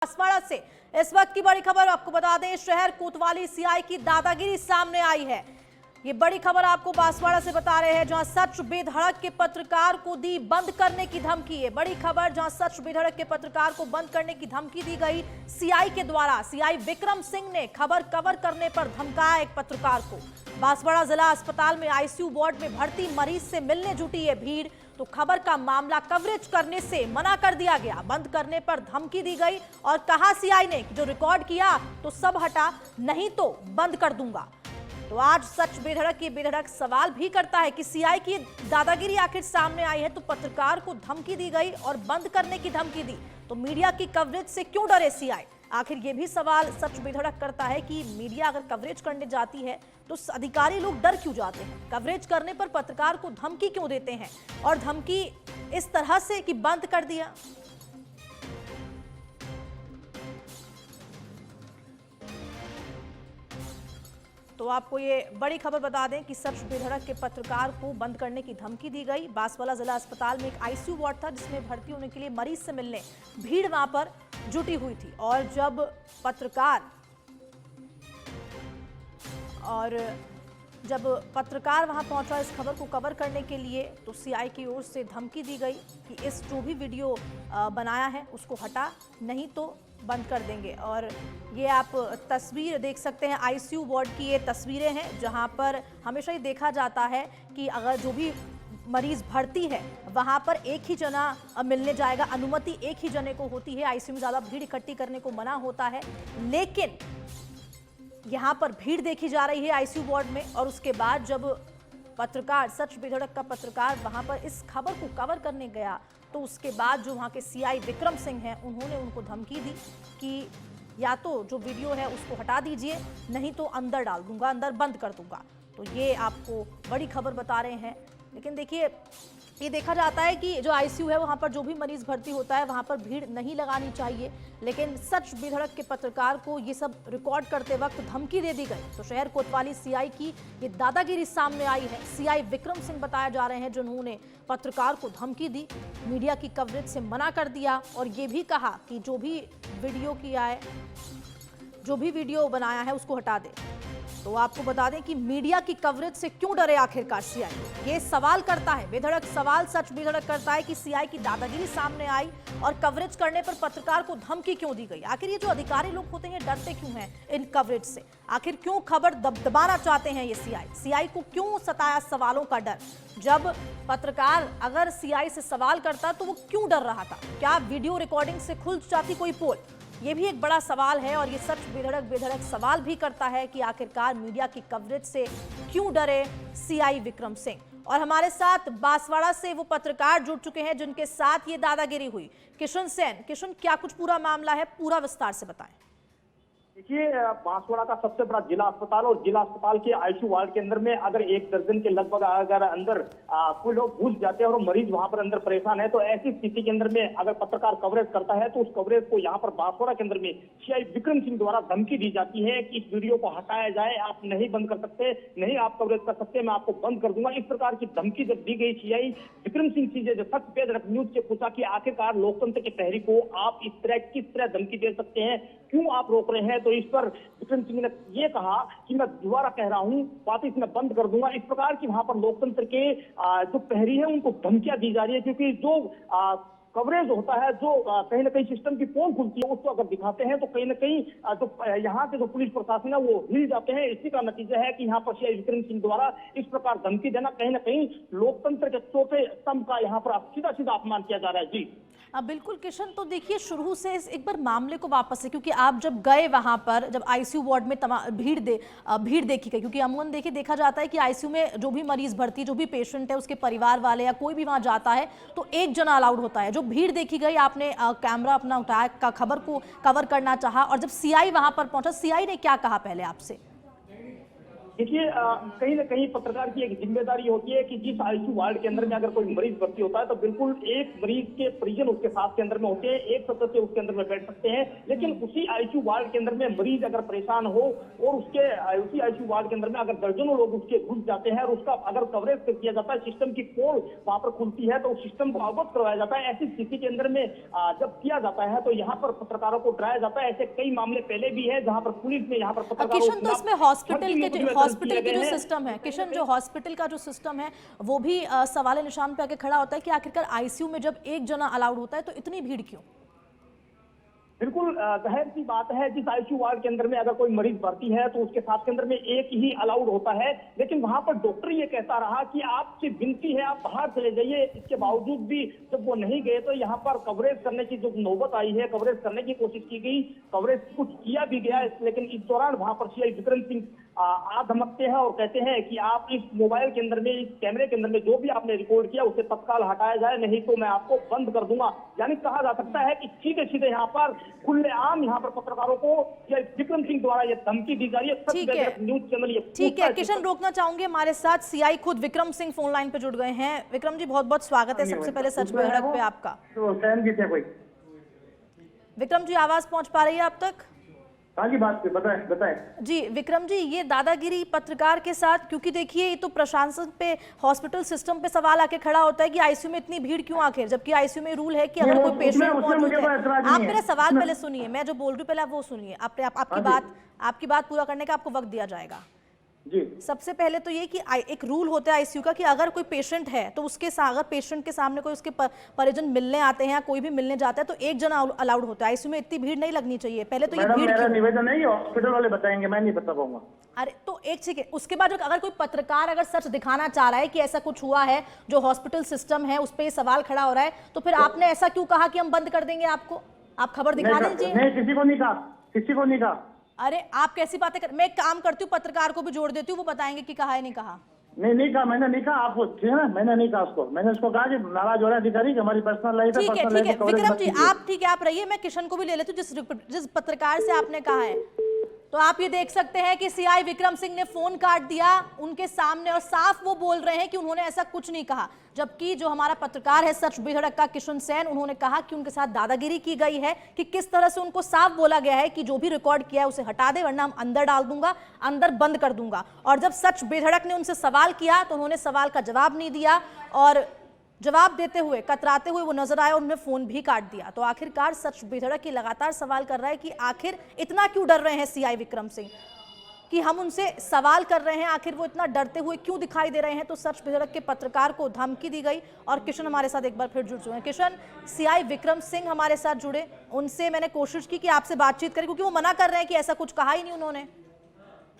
बांसवाड़ा से इस वक्त की बड़ी खबर आपको बता दें, शहर कोतवाली सीआई की दादागिरी सामने आई है। ये बड़ी खबर आपको बांसवाड़ा से बता रहे हैं, जहां सच बेधड़क के पत्रकार को दी बंद करने की धमकी है। बड़ी खबर, जहां सच बेधड़क के पत्रकार को बंद करने की धमकी दी गई सीआई के द्वारा। सीआई विक्रम सिंह ने खबर कवर करने पर धमकाया एक पत्रकार को। बांसवाड़ा जिला अस्पताल में आईसीयू वार्ड में भर्ती मरीज से मिलने जुटी है भीड़, तो खबर का मामला कवरेज करने से मना कर दिया गया। बंद करने पर धमकी दी गई और कहा सीआई ने कि जो रिकॉर्ड किया तो सब हटा, नहीं तो बंद कर दूंगा। तो आज सच बेधड़क ये बेधड़क सवाल भी करता है कि सीआई की दादागिरी आखिर सामने आई है, तो पत्रकार को धमकी दी गई और बंद करने की धमकी दी, तो मीडिया की कवरेज से क्यों डरे सीआई? आखिर ये भी सवाल सच बेधड़क करता है कि मीडिया अगर कवरेज करने जाती है तो अधिकारी लोग डर क्यों जाते हैं? कवरेज करने पर पत्रकार को धमकी क्यों देते हैं, और धमकी इस तरह से कि बंद कर दिया। तो आपको ये बड़ी खबर बता दें कि सच बेधड़क के पत्रकार को बंद करने की धमकी दी गई। बांसवाड़ा जिला अस्पताल में एक आईसीयू वार्ड था, जिसमें भर्ती होने के लिए मरीज से मिलने भीड़ वहां पर जुटी हुई थी, और जब पत्रकार वहां पहुंचा इस खबर को कवर करने के लिए, तो सीआई की ओर से धमकी दी गई कि इस जो भी वीडियो बनाया है उसको हटा, नहीं तो बंद कर देंगे। और ये आप तस्वीर देख सकते हैं, आईसीयू वार्ड की ये तस्वीरें हैं, जहां पर हमेशा ही देखा जाता है कि अगर जो भी मरीज भर्ती है वहां पर एक ही जना मिलने जाएगा, अनुमति एक ही जने को होती है। आईसीयू में ज्यादा भीड़ इकट्ठी करने को मना होता है, लेकिन यहाँ पर भीड़ देखी जा रही है आईसीयू वार्ड में। और उसके बाद जब पत्रकार, सच बेधड़क का पत्रकार वहां पर इस खबर को कवर करने गया, तो उसके बाद जो वहां के सीआई विक्रम सिंह हैं, उन्होंने उनको धमकी दी कि या तो जो वीडियो है उसको हटा दीजिए, नहीं तो अंदर डाल दूंगा, अंदर बंद कर दूंगा। तो ये आपको बड़ी खबर बता रहे हैं। लेकिन देखिए, ये देखा जाता है कि जो आईसीयू है वहां पर जो भी मरीज भर्ती होता है वहां पर भीड़ नहीं लगानी चाहिए, लेकिन सच बेधड़क के पत्रकार को ये सब रिकॉर्ड करते वक्त धमकी दे दी गई। तो शहर कोतवाली सीआई की ये दादागिरी सामने आई है। सीआई विक्रम सिंह बताए जा रहे हैं जिन्होंने पत्रकार को धमकी दी, मीडिया की कवरेज से मना कर दिया, और ये भी कहा कि जो भी वीडियो किया है, जो भी वीडियो बनाया है उसको हटा दे। तो आपको बता दें कि मीडिया की कवरेज से क्यों डरे आखिरकार सीआई? ये सवाल करता है, बेधड़क सवाल सच बेधड़क करता है कि सीआई की दादागिरी सामने आई और कवरेज करने पर पत्रकार को धमकी क्यों दी गई? आखिर ये जो अधिकारी लोग होते हैं डरते क्यों हैं इन कवरेज से? आखिर क्यों खबर दबाना चाहते हैं ये सीआई को क्यों सताया सवालों का डर? जब पत्रकार अगर सीआई से सवाल करता तो वो क्यों डर रहा था? क्या वीडियो रिकॉर्डिंग से खुल जाती कोई पोल? ये भी एक बड़ा सवाल है, और ये सच बेधड़क सवाल भी करता है कि आखिरकार मीडिया की कवरेज से क्यों डरे सीआई विक्रम सिंह। और हमारे साथ बांसवाड़ा से वो पत्रकार जुड़ चुके हैं जिनके साथ ये दादागिरी हुई, किशन सेन। किशन, क्या कुछ पूरा मामला है, पूरा विस्तार से बताएं। देखिए, बांसवाड़ा का सबसे बड़ा जिला अस्पताल, और जिला अस्पताल के आईसीयू वार्ड के अंदर में अगर 1 दर्जन के लगभग अगर अंदर कोई लोग घुस जाते हैं और मरीज वहां पर अंदर परेशान है, तो ऐसी स्थिति के अंदर में अगर पत्रकार कवरेज करता है तो उस कवरेज को यहाँ पर बांसवाड़ा के अंदर में सीआई विक्रम सिंह द्वारा धमकी दी जाती है कि इस वीडियो को हटाया जाए, आप नहीं बंद कर सकते, नहीं आप कवरेज कर सकते, मैं आपको बंद कर दूंगा। इस प्रकार की धमकी जब दी गई सीआई विक्रम सिंह से, जो सच बेधड़क न्यूज से पूछा कि आखिरकार लोकतंत्र के प्रहरी को आप इस तरह किस तरह धमकी दे सकते हैं, क्यों आप रोक रहे हैं? तो इस पर विक्रम सिंह ने ये कहा कि मैं दोबारा कह रहा हूं, बात इसमें बंद कर दूंगा। इस प्रकार की वहां पर लोकतंत्र के जो प्रहरी है उनको धमकियां दी जा रही है, क्योंकि जो कवरेज होता है, जो कहीं ना कहीं सिस्टम की पोल खुलती है, उसको अगर दिखाते हैं तो कहीं ना कहीं जो यहाँ के जो पुलिस प्रशासन है वो हिल जाते हैं। इसी का नतीजा है कि यहाँ पर सीआई विक्रम सिंह द्वारा इस प्रकार धमकी देना, कहीं ना कहीं लोकतंत्र के चौथे स्तंभ का यहाँ पर सीधा सीधा अपमान किया जा रहा है। जी बिल्कुल किशन, तो देखिए शुरू से एक बार मामले को वापस से, क्योंकि आप जब गए वहां पर, जब आईसीयू वार्ड में भीड़ देखी गई, क्योंकि अमूमन देखिए देखा जाता है कि आईसीयू में जो भी मरीज भर्ती, जो भी पेशेंट है, उसके परिवार वाले या कोई भी वहां जाता है तो एक जना अलाउड होता है। जो भीड़ देखी गई, आपने कैमरा अपना उठाया, खबर को कवर करना चाहा, और जब सीआई वहां पर पहुंचा, सीआई ने क्या कहा पहले आपसे? देखिए कहीं ना कहीं पत्रकार की एक जिम्मेदारी होती है कि जिस आईसीयू वार्ड के अंदर में अगर कोई मरीज भर्ती होता है तो बिल्कुल एक मरीज के परिजन उसके साथ के अंदर में होते हैं, एक सदस्य उसके अंदर में बैठ सकते हैं। लेकिन उसी आईसीयू वार्ड के अंदर में मरीज अगर परेशान हो और उसी आईसीयू वार्ड के अंदर में अगर दर्जनों लोग उसके घुस जाते हैं और उसका अगर कवरेज किया जाता है, सिस्टम की पोल वहां पर खुलती है तो उस सिस्टम को अवगत करवाया जाता है। ऐसी स्थिति के अंदर में जब किया जाता है तो यहाँ पर पत्रकारों को डराया जाता है। ऐसे कई मामले पहले भी है जहाँ पर पुलिस ने यहाँ पर पत्रकारों किशन, तो इसमें हॉस्पिटल के जो सिस्टम है, किशन, जो हॉस्पिटल का जो सिस्टम है वो भी सवाल निशान पे आके खड़ा होता है कि आखिरकार आईसीयू में जब एक जना अलाउड होता है तो इतनी भीड़ क्यों? बिल्कुल जाहिर सी बात है, जिस आईसीयू वार्ड के अंदर में अगर कोई मरीज भर्ती है तो उसके साथ के अंदर में एक ही अलाउड होता है। लेकिन वहां पर डॉक्टर ये कहता रहा कि आपसे विनती है आप बाहर चले जाइए। इसके बावजूद भी जब वो नहीं गए तो यहाँ पर कवरेज करने की जो नौबत आई है, कवरेज करने की कोशिश की गई, कवरेज कुछ किया भी गया। लेकिन इस दौरान वहां पर सीआई विक्रम सिंह आ धमकते हैं और कहते हैं कि आप इस मोबाइल के अंदर में, इस कैमरे के अंदर में जो भी आपने रिकॉर्ड किया उसे तत्काल हटाया जाए, नहीं तो मैं आपको बंद कर दूंगा। यानी कहा जा सकता है कि सीधे सीधे यहाँ पर खुलेआम यहाँ पर पत्रकारों को विक्रम सिंह द्वारा ये धमकी दी जा रही है। न्यूज चैनल ये ठीक है किशन, रोकना चाहूंगी, हमारे साथ सीआई खुद विक्रम सिंह फोन लाइन पे जुड़ गए हैं। विक्रम जी बहुत बहुत स्वागत है सबसे पहले सच बेहड़क पे आपका। विक्रम जी आवाज पहुंच पा रही है आप तक? हाँ जी, बात बताएं। जी विक्रम जी, ये दादागिरी पत्रकार के साथ, क्योंकि देखिए ये तो प्रशासन पे, हॉस्पिटल सिस्टम पे सवाल आके खड़ा होता है कि आईसीयू में इतनी भीड़ क्यों आखिर, जबकि आईसीयू में रूल है कि अगर कोई पेशेंट मौजूद है। आप मेरा सवाल पहले सुनिए, मैं जो बोल रही हूँ पहले आप वो सुनिए। आपकी बात पूरा करने का आपको वक्त दिया जाएगा जी। सबसे पहले तो ये कि एक रूल होता है आईसीयू का कि अगर कोई पेशेंट है तो उसके अगर पेशेंट के सामने कोई उसके परिजन मिलने आते हैं या कोई भी मिलने जाता है तो एक जना अलाउड होता है। आईसीयू में इतनी भीड़ नहीं लगनी चाहिए। पहले तो ये भीड़, मेरा निवेदन नहीं, हॉस्पिटल वाले बताएंगे, मैं नहीं बता पाऊंगा। अरे तो एक ठीक है, उसके बाद अगर कोई पत्रकार अगर सच दिखाना चाह रहा है कि ऐसा कुछ हुआ है, जो हॉस्पिटल सिस्टम है उस पर ये सवाल खड़ा हो रहा है, तो फिर आपने ऐसा क्यों कहा कि हम बंद कर देंगे आपको? आप खबर दिखा दीजिए। नहीं, किसी को नहीं कहा। अरे आप कैसी बातें कर, मैं काम करती हूँ, पत्रकार को भी जोड़ देती हूँ, वो बताएंगे कि कहा है नहीं कहा। नहीं कहा, मैंने नहीं कहा। आपको ठीक है ना, मैंने नहीं कहा उसको। मैंने उसको कहा कि नाराज हो रहा है अधिकारी कि हमारी पर्सनल लाइफ है। ठीक है विक्रम जी, आप ठीक है, आप रहिए, मैं किशन को भी ले लेती हूँ जिस पत्रकार से आपने कहा है। तो आप ये देख सकते हैं कि सीआई विक्रम सिंह ने फोन काट दिया उनके सामने और साफ वो बोल रहे हैं कि उन्होंने ऐसा कुछ नहीं कहा। जबकि जो हमारा पत्रकार है सच बेधड़क का किशन सेन, उन्होंने कहा कि उनके साथ दादागिरी की गई है, कि किस तरह से उनको साफ बोला गया है कि जो भी रिकॉर्ड किया है उसे हटा दे वरना हम अंदर डाल दूंगा, अंदर बंद कर दूंगा। और जब सच बेधड़क ने उनसे सवाल किया तो उन्होंने सवाल का जवाब नहीं दिया और जवाब देते हुए कतराते हुए वो नजर आए और उन्होंने फोन भी काट दिया। तो आखिरकार सच बेधड़क की लगातार सवाल कर रहा है कि आखिर इतना क्यों डर रहे हैं सीआई विक्रम सिंह, कि हम उनसे सवाल कर रहे हैं, आखिर वो इतना डरते हुए क्यों दिखाई दे रहे हैं। तो सच बेधड़क के पत्रकार को धमकी दी गई और किशन हमारे साथ एक बार फिर जुड़ चुके हैं। किशन, सीआई विक्रम सिंह हमारे साथ जुड़े, उनसे मैंने कोशिश की कि आपसे बातचीत करें क्योंकि वो मना कर रहे हैं कि ऐसा कुछ कहा ही नहीं उन्होंने।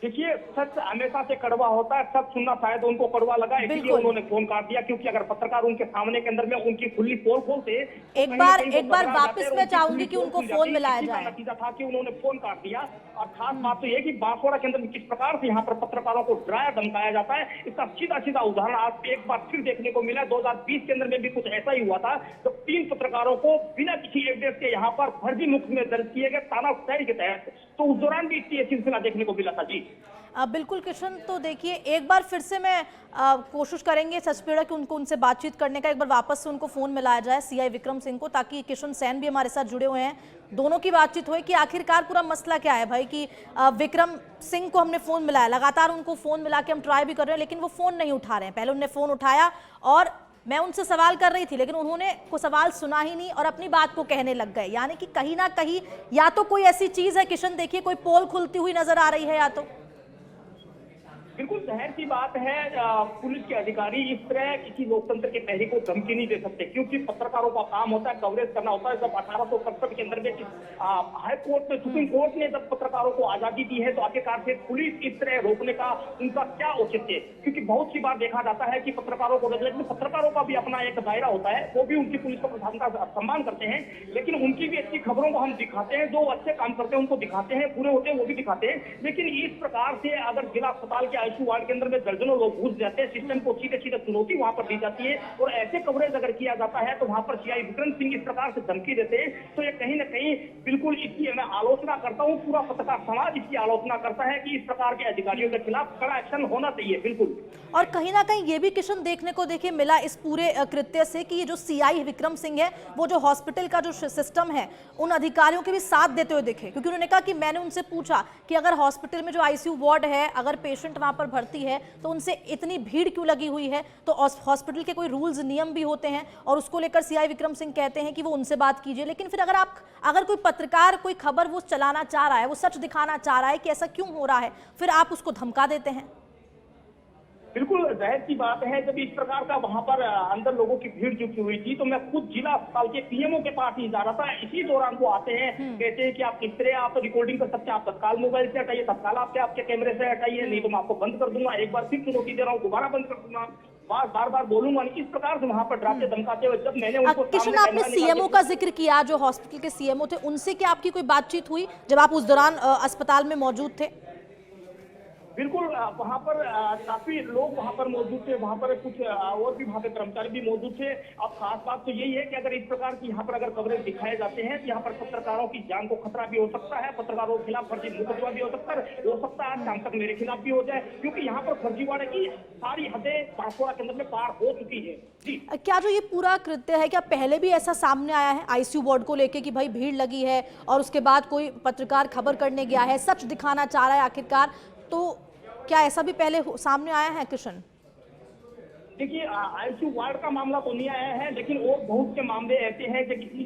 देखिए सच हमेशा से कड़वा होता है, सच सुनना शायद उनको कड़वा लगा, इसलिए उन्होंने फोन काट दिया। क्योंकि अगर पत्रकार उनके सामने के अंदर में उनकी खुली पोल खोलते, एक बार वापस मैं चाहूंगी कि उनको फोन मिलाया जाए। नतीजा था कि उन्होंने फोन काट दिया। और खास बात तो यह कि बांसवाड़ा के अंदर किस प्रकार से यहाँ पर पत्रकारों को डराया धमकाया जाता है, इसका सीधा उदाहरण आज एक बार फिर देखने को मिला। 2020 के अंदर में भी कुछ ऐसा ही हुआ था जब 3 पत्रकारों को बिना किसी एविडेंस के यहाँ पर फर्जी मुक्त में दर्ज किए गए तानाशाही के तहत। तो उस दौरान भी इतनी सिलसिला देखने को मिला था। जी बिल्कुल किशन, तो देखिए एक बार फिर से मैं कोशिश करेंगे सच बेधड़क कि उनसे बातचीत करने का, एक बार वापस से उनको फोन मिलाया जाए सीआई विक्रम सिंह को, ताकि किशन सेन भी हमारे साथ जुड़े हुए हैं, दोनों की बातचीत हुई कि आखिरकार पूरा मसला क्या है भाई। कि विक्रम सिंह को हमने फोन मिलाया, लगातार उनको फोन मिला के हम ट्राई भी कर रहे हैं लेकिन वो फोन नहीं उठा रहे हैं। पहले उन्होंने फोन उठाया और मैं उनसे सवाल कर रही थी लेकिन उन्होंने को सवाल सुना ही नहीं और अपनी बात को कहने लग गए। यानी कि कहीं ना कहीं या तो कोई ऐसी चीज है किशन, देखिए कोई पोल खुलती हुई नजर आ रही है, या तो बिल्कुल जाहिर सी बात है पुलिस के अधिकारी इस तरह किसी लोकतंत्र के पहरी को धमकी नहीं दे सकते, क्योंकि पत्रकारों का काम होता है कवरेज करना होता है। जब 1867 के अंदर में हाई कोर्ट में, सुप्रीम कोर्ट ने जब पत्रकारों को आजादी दी है तो आखिरकार से पुलिस इस तरह रोकने का उनका क्या औचित्य है? क्योंकि बहुत सी बार देखा जाता है कि पत्रकारों को, लेकिन पत्रकारों का भी अपना एक दायरा होता है, वो भी उनकी पुलिस को सम्मान करते हैं, लेकिन उनकी भी अच्छी खबरों को हम दिखाते हैं, जो अच्छे काम करते हैं उनको दिखाते हैं, बुरे होते हैं वो भी दिखाते हैं। लेकिन इस प्रकार से अगर जिला अस्पताल के आईसीयू वार्ड के अंदर में दर्जनों लोग घुस जाते हैं, सिस्टम को सीधे चुनौती वहां पर दी जाती है और ऐसे कवरेज अगर किया जाता है तो वहां पर सीआई विक्रम सिंह इस प्रकार से धमकी देते हैं, तो ये कहीं ना कहीं बिल्कुल इसकी मैं आलोचना करता हूँ, पूरा पत्रकार समाज इसकी आलोचना करता है कि इस प्रकार के अधिकारियों के खिलाफ कड़ा एक्शन होना चाहिए। बिल्कुल। और कहीं ना कहीं ये भी किशन देखने को देखिए मिला इस पूरे कृत्य से कि ये जो सीआई विक्रम सिंह है वो जो हॉस्पिटल का जो सिस्टम है उन अधिकारियों के भी साथ देते हुए दिखे, क्योंकि उन्होंने कहा कि मैंने उनसे पूछा कि अगर हॉस्पिटल में जो आईसीयू वार्ड है, अगर पेशेंट वहां पर भर्ती है तो उनसे इतनी भीड़ क्यों लगी हुई है, तो हॉस्पिटल के कोई रूल्स नियम भी होते हैं और उसको लेकर सीआई विक्रम सिंह कहते हैं कि वो उनसे बात कीजिए। लेकिन फिर अगर कोई पत्रकार कोई खबर वो चलाना चाह रहा है, वो सच दिखाना चाह रहा है कि ऐसा क्यों हो रहा है, फिर आप उसको धमका देते हैं। बिल्कुल जाहिर सी बात है, जब इस प्रकार का वहां पर अंदर लोगों की भीड़ जुटी हुई थी तो मैं खुद जिला अस्पताल के पीएमओ के पास ही जा रहा था। इसी दौरान वो आते हैं, कहते हैं कि आप किस तरह आप रिकॉर्डिंग कर सकते हैं, आप तत्काल मोबाइल से हटाइए, तत्काल आपके कैमरे से हटाइए, नहीं तो मैं आपको बंद कर दूंगा, एक बार फिर चुनौती दे रहा हूँ, दोबारा बंद कर दूंगा, बार बोलूंगा नहीं। इस प्रकार से वहां पर डराते धमकाते हुए जब मैंने उनको किशन, आपने सीएमओ का जिक्र किया, जो हॉस्पिटल के सीएमओ थे, उनसे क्या आपकी कोई बातचीत हुई जब आप उस दौरान अस्पताल में मौजूद थे? बिल्कुल, वहां पर काफी लोग वहां पर मौजूद थे, वहां पर कुछ और भी वहां पे कर्मचारी भी मौजूद थे। अब खास बात तो यही है कि अगर इस प्रकार की यहाँ पर अगर कवरेज दिखाए जाते हैं तो यहाँ पर पत्रकारों की जान को खतरा भी हो सकता है, पत्रकारों के खिलाफ फर्जी मुकदमा भी हो सकता है, आज शाम तक मेरे खिलाफ भी हो जाए, क्योंकि यहाँ पर फर्जीवाड़े की सारी हदें बांसवाड़ा के अंदर में पार हो चुकी है। जी, क्या जो ये पूरा कृत्य है, क्या पहले भी ऐसा सामने आया है आईसीयू वार्ड को लेके कि भाई भीड़ लगी है और उसके बाद कोई पत्रकार खबर करने गया है, सच दिखाना चाह रहा है आखिरकार, तो क्या ऐसा भी पहले सामने आया है किशन? देखिए, आईसीयू वार्ड का मामला तो नहीं आया है, लेकिन और बहुत से मामले ऐसे हैं कि किसी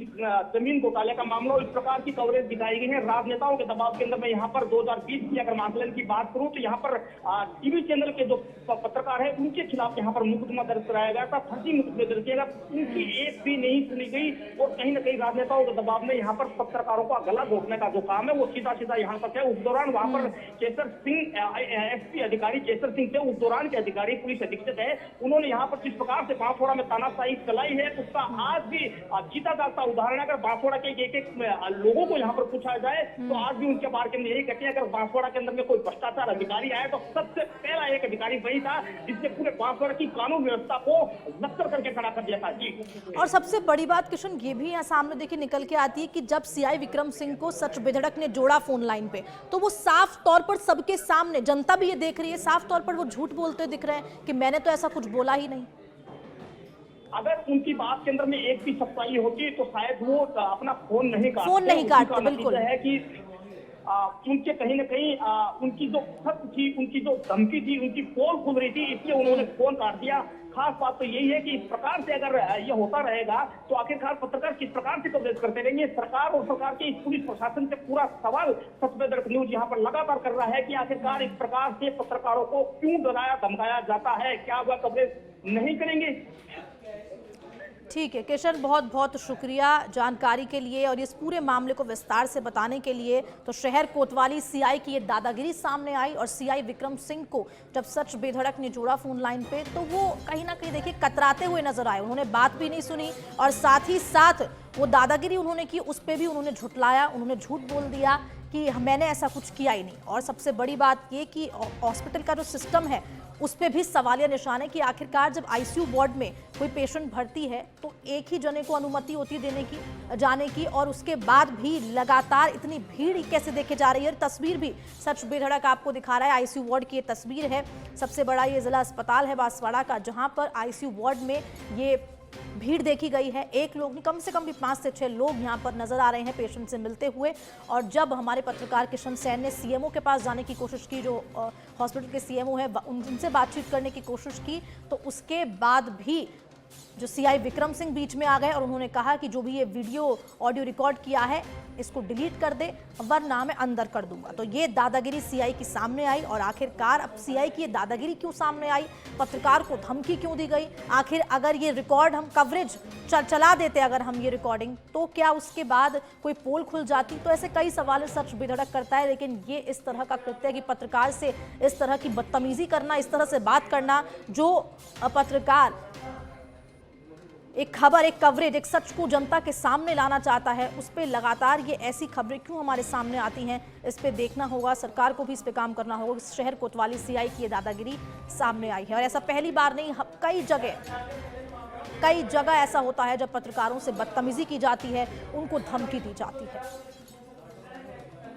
जमीन घोटाले का मामला, इस प्रकार की कवरेज दिखाई गई है राजनेताओं के दबाव के अंदर में। यहाँ पर 2020 की अगर आंकलन की बात करूं तो यहाँ पर टीवी चैनल के जो पत्रकार है उनके खिलाफ यहाँ पर मुकदमा दर्ज कराया गया था, फर्जी मुकदमे दर्ज किया गया, उनकी एक भी नहीं सुनी गई। और कहीं ना कहीं राजनेताओं के दबाव में यहाँ पर पत्रकारों का गला घोटने का जो काम है वो सीधा सीधा यहाँ तक है। उस दौरान वहां पर केसर सिंह एसपी अधिकारी केसर सिंह थे, उस दौरान के अधिकारी पुलिस अधीक्षक है, उन्होंने यहाँ पर जिस प्रकार से बांसवाड़ा में तानाशाही चलाई है उसका आज भी जीता जागता उदाहरण है। अगर बांसवाड़ा के एक लोगों को यहाँ पर पूछा जाए तो आज भी उनके बारे में यही कहते हैं, अगर बांसवाड़ा के अंदर में कोई भ्रष्टाचार अधिकारी आया तो सबसे पहला एक अधिकारी वही था जिसने पूरे बांसवाड़ा की कानून व्यवस्था को नक्कर करके खड़ा कर दिया था। जी, और सबसे बड़ी बात किशन ये भी यहाँ सामने देखिए निकल के आती है कि जब सीआई विक्रम सिंह को सच बेधड़क ने जोड़ा फोन लाइन पे, तो वो साफ तौर पर सबके सामने, जनता भी ये देख रही है, साफ तौर पर वो झूठ बोलते दिख रहे हैं कि मैंने तो ऐसा कुछ बोला ही नहीं। अगर उनकी बात के अंदर में एक भी सच्चाई होती तो शायद वो अपना फोन नहीं काटते। बिल्कुल है कि उनके कहीं ना कहीं उनकी जो खत थी, उनकी जो धमकी थी, उनकी पोल खुल रही थी, इसलिए उन्होंने फोन काट दिया। खास बात तो यही है कि इस प्रकार से अगर ये होता रहेगा तो आखिरकार पत्रकार किस प्रकार से कवरेज करते रहेंगे। सरकार और सरकार के इस पुलिस प्रशासन से पूरा सवाल सच पे दर्ज न्यूज यहाँ पर लगातार कर रहा है कि आखिरकार इस प्रकार से पत्रकारों को क्यों डराया धमकाया जाता है, क्या वह कवरेज नहीं करेंगे? ठीक है किशन, बहुत बहुत शुक्रिया जानकारी के लिए और इस पूरे मामले को विस्तार से बताने के लिए। तो शहर कोतवाली सीआई की ये दादागिरी सामने आई और सीआई विक्रम सिंह को जब सच बेधड़क ने जोड़ा फोन लाइन पे तो वो कहीं ना कहीं देखिए कतराते हुए नजर आए, उन्होंने बात भी नहीं सुनी और साथ ही साथ वो दादागिरी उन्होंने की, उस पर भी उन्होंने झुठलाया, उन्होंने झूठ बोल दिया कि मैंने ऐसा कुछ किया ही नहीं। और सबसे बड़ी बात ये कि हॉस्पिटल का जो सिस्टम है उस पर भी सवालिया निशान है कि आखिरकार जब आईसीयू वार्ड में कोई पेशेंट भर्ती है तो एक ही जने को अनुमति होती है जाने की और उसके बाद भी लगातार इतनी भीड़ कैसे देखे जा रही है। तस्वीर भी सच बेधड़क आपको दिखा रहा है, आईसीयू वार्ड की ये तस्वीर है। सबसे बड़ा ये जिला अस्पताल है बांसवाड़ा का, जहां पर आईसीयू वार्ड में ये भीड़ देखी गई है। एक लोग नहीं, कम से कम भी 5 से 6 लोग यहाँ पर नजर आ रहे हैं पेशेंट से मिलते हुए। और जब हमारे पत्रकार किशन सैन ने सीएमओ के पास जाने की कोशिश की, जो हॉस्पिटल के सीएमओ है, उनसे बातचीत करने की कोशिश की, तो उसके बाद भी जो सीआई विक्रम सिंह बीच में आ गए और उन्होंने कहा कि जो भी ये वीडियो ऑडियो रिकॉर्ड किया है इसको डिलीट कर दे वरना मैं अंदर कर दूंगा। तो ये दादागिरी सीआई की सामने आई और आखिरकार अब सीआई की ये दादागिरी क्यों सामने आई, पत्रकार को धमकी क्यों दी गई, आखिर अगर ये रिकॉर्ड हम कवरेज चला देते, अगर हम ये रिकॉर्डिंग, तो क्या उसके बाद कोई पोल खुल जाती? तो ऐसे कई सवाल सच बेधड़क करता है। लेकिन ये इस तरह का कृत्य कि पत्रकार से इस तरह की बदतमीजी करना, इस तरह से बात करना, जो पत्रकार एक खबर, एक कवरेज, एक सच को जनता के सामने लाना चाहता है, उस पर लगातार ये ऐसी खबरें क्यों हमारे सामने आती हैं, इस पे देखना होगा, सरकार को भी इस पे काम करना होगा। शहर कोतवाली सीआई की ये दादागिरी सामने आई है और ऐसा पहली बार नहीं, कई जगह ऐसा होता है जब पत्रकारों से बदतमीजी की जाती है, उनको धमकी दी जाती है।